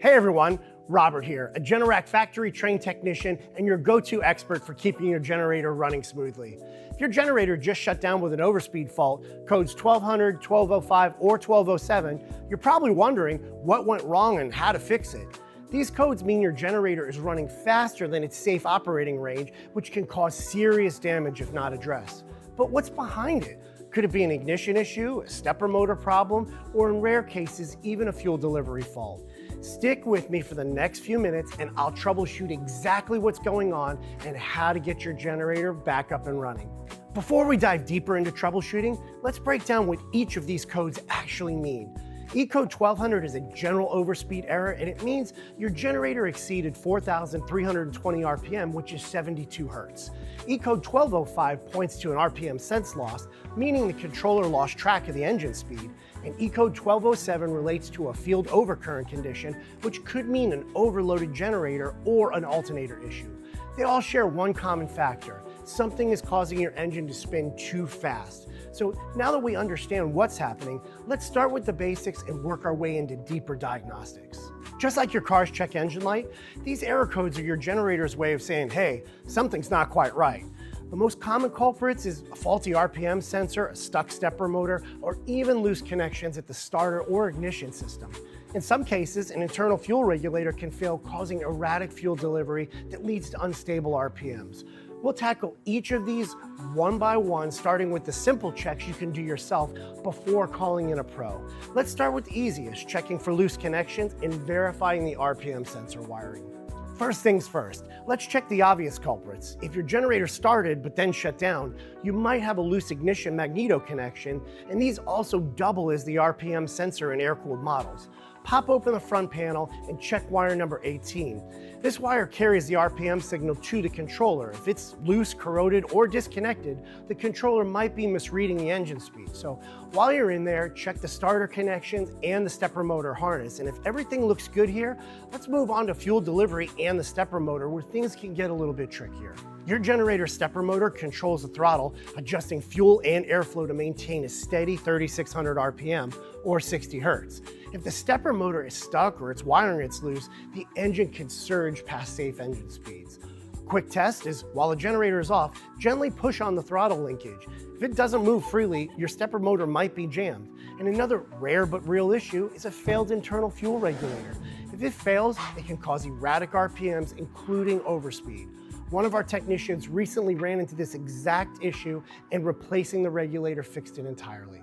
Hey everyone, Robert here, a Generac factory trained technician and your go-to expert for keeping your generator running smoothly. If your generator just shut down with an overspeed fault, codes 1200, 1205, or 1207, you're probably wondering what went wrong and how to fix it. These codes mean your generator is running faster than its safe operating range, which can cause serious damage if not addressed. But what's behind it? Could it be an ignition issue, a stepper motor problem, or in rare cases, even a fuel delivery fault? Stick with me for the next few minutes and I'll troubleshoot exactly what's going on and how to get your generator back up and running. Before we dive deeper into troubleshooting, let's break down what each of these codes actually mean. E-code 1200 is a general overspeed error, and it means your generator exceeded 4,320 RPM, which is 72 Hertz. E-code 1205 points to an RPM sense loss, meaning the controller lost track of the engine speed. And E-code 1207 relates to a field overcurrent condition, which could mean an overloaded generator or an alternator issue. They all share one common factor. Something is causing your engine to spin too fast. So now that we understand what's happening, let's start with the basics and work our way into deeper diagnostics. Just like your car's check engine light, these error codes are your generator's way of saying, hey, something's not quite right. The most common culprits is a faulty RPM sensor, a stuck stepper motor, or even loose connections at the starter or ignition system. In some cases, an internal fuel regulator can fail, causing erratic fuel delivery that leads to unstable RPMs. We'll tackle each of these one by one, starting with the simple checks you can do yourself before calling in a pro. Let's start with the easiest, checking for loose connections and verifying the RPM sensor wiring. First things first, let's check the obvious culprits. If your generator started but then shut down, you might have a loose ignition magneto connection, and these also double as the RPM sensor in air-cooled models. Pop open the front panel and check wire number 18. This wire carries the RPM signal to the controller. If it's loose, corroded, or disconnected, the controller might be misreading the engine speed. So while you're in there, check the starter connections and the stepper motor harness. And if everything looks good here, let's move on to fuel delivery and the stepper motor, where things can get a little bit trickier. Your generator stepper motor controls the throttle, adjusting fuel and airflow to maintain a steady 3,600 RPM or 60 Hertz. If the stepper motor is stuck or its wiring is loose, the engine can surge past safe engine speeds. Quick test is, while the generator is off, gently push on the throttle linkage. If it doesn't move freely, your stepper motor might be jammed. And another rare but real issue is a failed internal fuel regulator. If it fails, it can cause erratic RPMs, including overspeed. One of our technicians recently ran into this exact issue, and replacing the regulator fixed it entirely.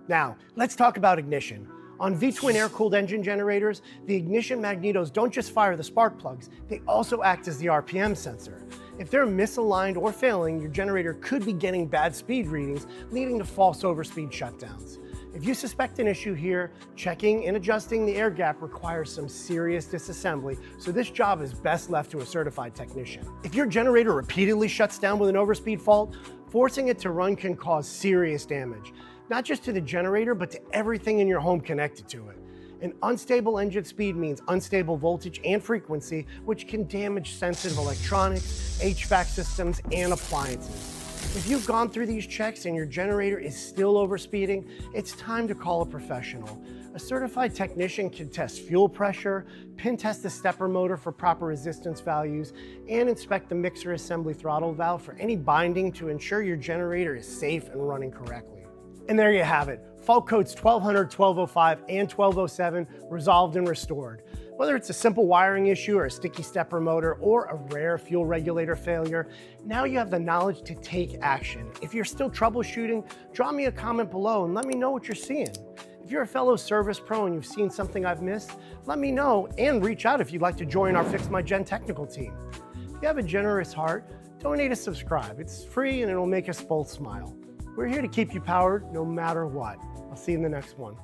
Now, let's talk about ignition. On V-twin air-cooled engine generators, the ignition magnetos don't just fire the spark plugs, they also act as the RPM sensor. If they're misaligned or failing, your generator could be getting bad speed readings, leading to false overspeed shutdowns. If you suspect an issue here, checking and adjusting the air gap requires some serious disassembly, so this job is best left to a certified technician. If your generator repeatedly shuts down with an overspeed fault, forcing it to run can cause serious damage, not just to the generator, but to everything in your home connected to it. An unstable engine speed means unstable voltage and frequency, which can damage sensitive electronics, HVAC systems, and appliances. If you've gone through these checks and your generator is still overspeeding, it's time to call a professional. A certified technician can test fuel pressure, pin test the stepper motor for proper resistance values, and inspect the mixer assembly throttle valve for any binding to ensure your generator is safe and running correctly. And there you have it. Fault codes 1200, 1205, and 1207 resolved and restored. Whether it's a simple wiring issue or a sticky stepper motor or a rare fuel regulator failure, now you have the knowledge to take action. If you're still troubleshooting, drop me a comment below and let me know what you're seeing. If you're a fellow service pro and you've seen something I've missed, let me know and reach out if you'd like to join our Fix My Gen technical team. If you have a generous heart, donate a subscribe. It's free and it'll make us both smile. We're here to keep you powered no matter what. I'll see you in the next one.